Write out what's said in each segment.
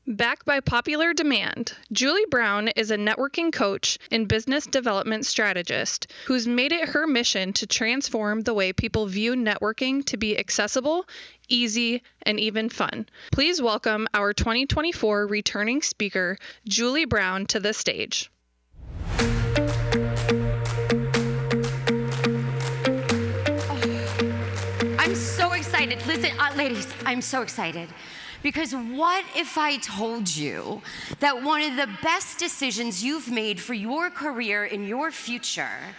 Backed by popular demand, Julie Brown is a networking coach and business development strategist who's made it her mission to transform the way people view networking to be accessible, easy, and even fun. Please welcome our 2024 returning speaker, Julie Brown, to the stage. I'm so excited. Listen, ladies, I'm so excited. Because what if I told you that one of the best decisions you've made for your career and your future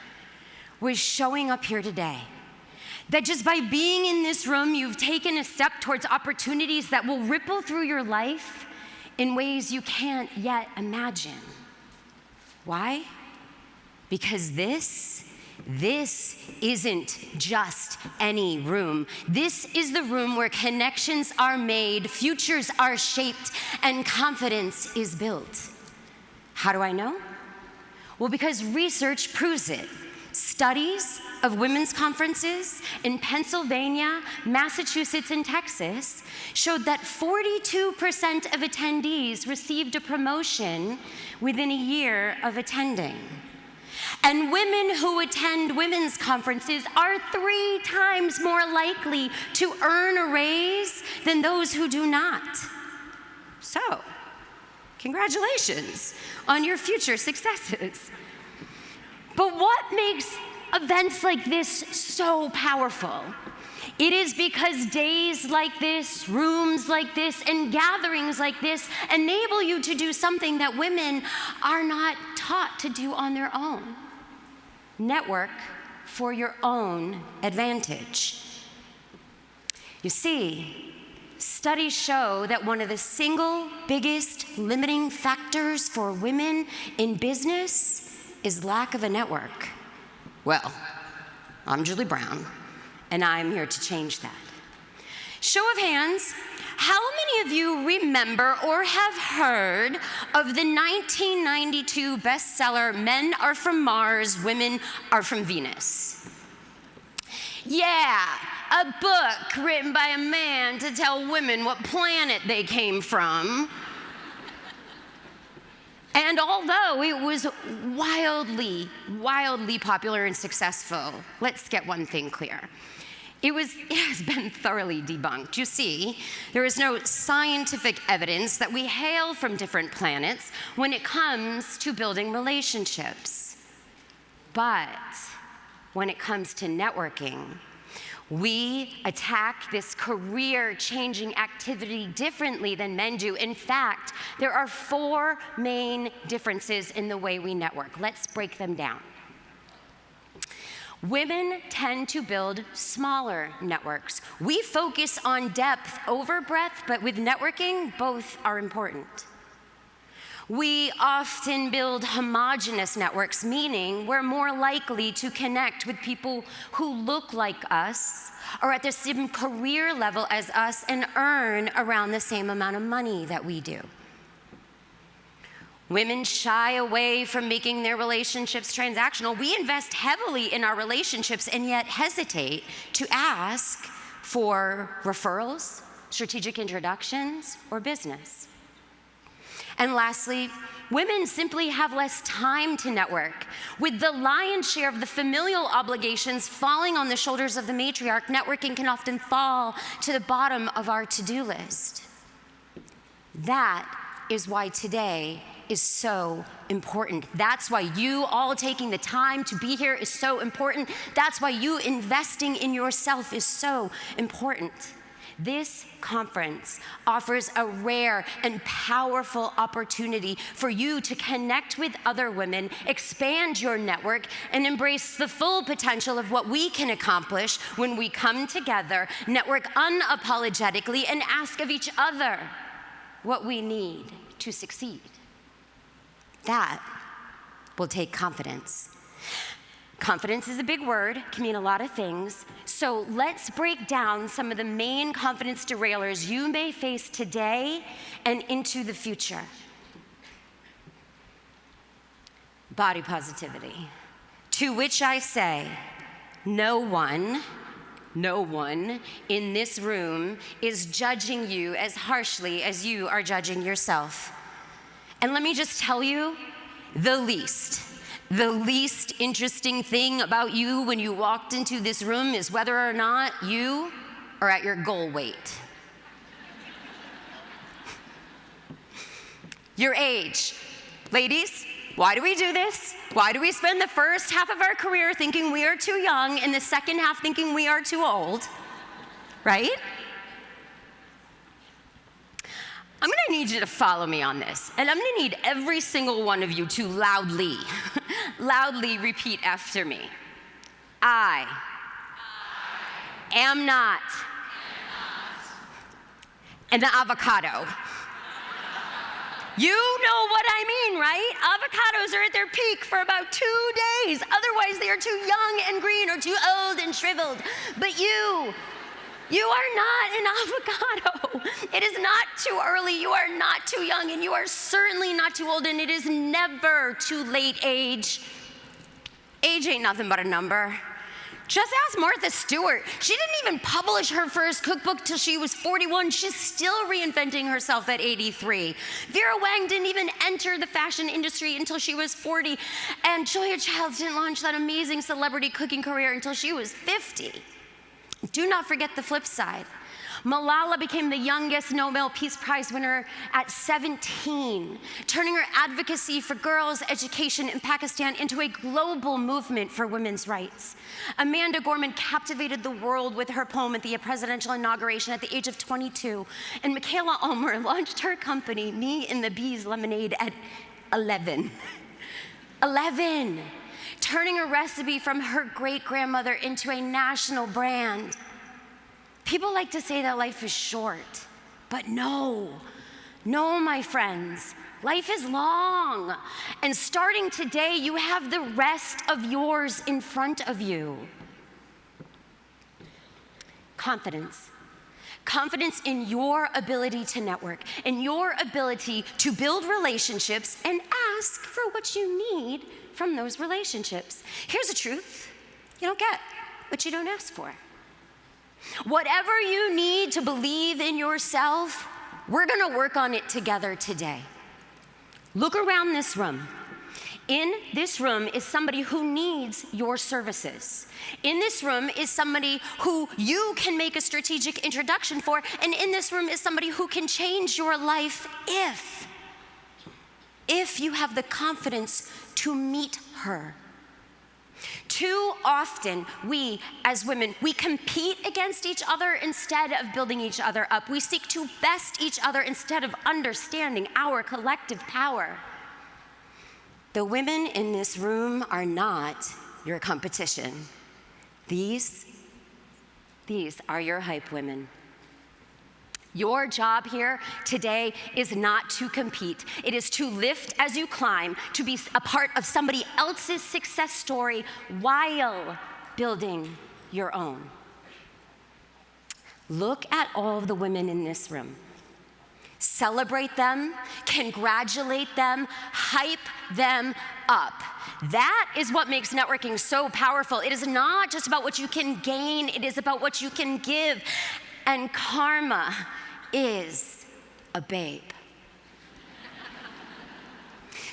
was showing up here today? That just by being in this room, you've taken a step towards opportunities that will ripple through your life in ways you can't yet imagine. Why? Because this isn't just any room. This is the room where connections are made, futures are shaped, and confidence is built. How do I know? Well, because research proves it. Studies of women's conferences in Pennsylvania, Massachusetts, and Texas showed that 42% of attendees received a promotion within a year of attending. And women who attend women's conferences are 3 times more likely to earn a raise than those who do not. So, congratulations on your future successes. But what makes events like this so powerful? It is because days like this, rooms like this, and gatherings like this enable you to do something that women are not taught to do on their own. Network for your own advantage. You see, studies show that one of the single biggest limiting factors for women in business is lack of a network. Well, I'm Julie Brown, and I'm here to change that. Show of hands, how many of you remember or have heard of the 1992 bestseller, Men Are From Mars, Women Are From Venus? Yeah, a book written by a man to tell women what planet they came from. And although it was wildly popular and successful, let's get one thing clear. It has been thoroughly debunked. You see, there is no scientific evidence that we hail from different planets when it comes to building relationships. But when it comes to networking, we attack this career-changing activity differently than men do. In fact, there are 4 main differences in the way we network. Let's break them down. Women tend to build smaller networks. We focus on depth over breadth, but with networking, both are important. We often build homogeneous networks, meaning we're more likely to connect with people who look like us, are at the same career level as us, and earn around the same amount of money that we do. Women shy away from making their relationships transactional. We invest heavily in our relationships and yet hesitate to ask for referrals, strategic introductions, or business. And lastly, women simply have less time to network. With the lion's share of the familial obligations falling on the shoulders of the matriarch, networking can often fall to the bottom of our to-do list. That is why today is so important. That's why you all taking the time to be here is so important. That's why you investing in yourself is so important. This conference offers a rare and powerful opportunity for you to connect with other women, expand your network, and embrace the full potential of what we can accomplish when we come together, network unapologetically, and ask of each other what we need to succeed. That will take confidence. Confidence is a big word, can mean a lot of things. So let's break down some of the main confidence derailers you may face today and into the future. Body positivity, to which I say, no one no one in this room is judging you as harshly as you are judging yourself. And let me just tell you, the least interesting thing about you when you walked into this room is whether or not you are at your goal weight. Your age. Ladies, why do we do this? Why do we spend the first half of our career thinking we are too young and the second half thinking we are too old? Right? I'm gonna need you to follow me on this, and I'm gonna need every single one of you to loudly repeat after me. I am not an avocado. You know what I mean, right? Avocados are at their peak for about 2 days. Otherwise, they are too young and green or too old and shriveled. But you are not an avocado. It is not too early. You are not too young, and you are certainly not too old, and it is never too late age. Age ain't nothing but a number. Just ask Martha Stewart. She didn't even publish her first cookbook till she was 41. She's still reinventing herself at 83. Vera Wang didn't even enter the fashion industry until she was 40. And Julia Childs didn't launch that amazing celebrity cooking career until she was 50. Do not forget the flip side. Malala became the youngest Nobel Peace Prize winner at 17, turning her advocacy for girls' education in Pakistan into a global movement for women's rights. Amanda Gorman captivated the world with her poem at the presidential inauguration at the age of 22, and Michaela Ulmer launched her company, Me and the Bees Lemonade, at 11. 11, turning a recipe from her great-grandmother into a national brand. People like to say that life is short, but no, my friends, life is long. And starting today, you have the rest of yours in front of you. Confidence. Confidence in your ability to network, in your ability to build relationships and ask for what you need from those relationships. Here's the truth. You don't get what you don't ask for. Whatever you need to believe in yourself, we're gonna work on it together today. Look around this room. In this room is somebody who needs your services. In this room is somebody who you can make a strategic introduction for, and in this room is somebody who can change your life if you have the confidence to meet her. Too often, we as women, we compete against each other instead of building each other up. We seek to best each other instead of understanding our collective power. The women in this room are not your competition. These are your hype women. Your job here today is not to compete. It is to lift as you climb, to be a part of somebody else's success story while building your own. Look at all of the women in this room. Celebrate them, congratulate them, hype them up. That is what makes networking so powerful. It is not just about what you can gain, it is about what you can give. And karma is a babe.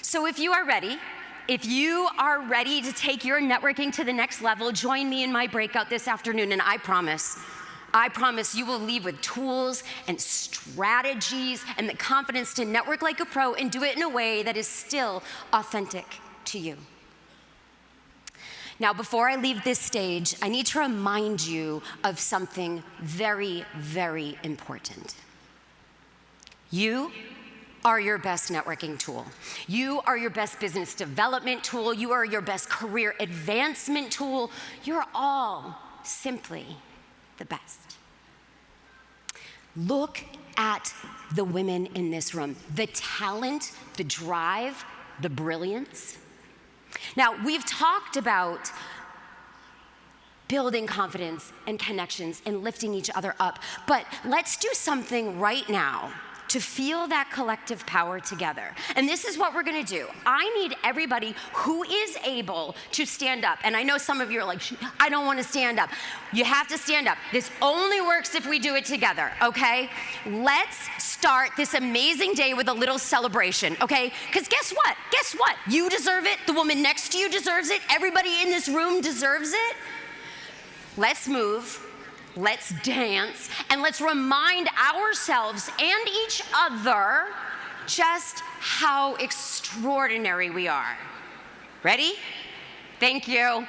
So if you are ready to take your networking to the next level, join me in my breakout this afternoon, and I promise you will leave with tools and strategies and the confidence to network like a pro and do it in a way that is still authentic to you. Now, before I leave this stage, I need to remind you of something very, very important. You are your best networking tool. You are your best business development tool. You are your best career advancement tool. You're all simply the best. Look at the women in this room, the talent, the drive, the brilliance. Now, we've talked about building confidence and connections and lifting each other up, but let's do something right now to feel that collective power together. And this is what we're gonna do. I need everybody who is able to stand up. And I know some of you are like, I don't wanna stand up. You have to stand up. This only works if we do it together, okay? Let's start this amazing day with a little celebration, okay? Because guess what? Guess what? You deserve it. The woman next to you deserves it. Everybody in this room deserves it. Let's move. Let's dance, and let's remind ourselves and each other just how extraordinary we are. Ready? Thank you.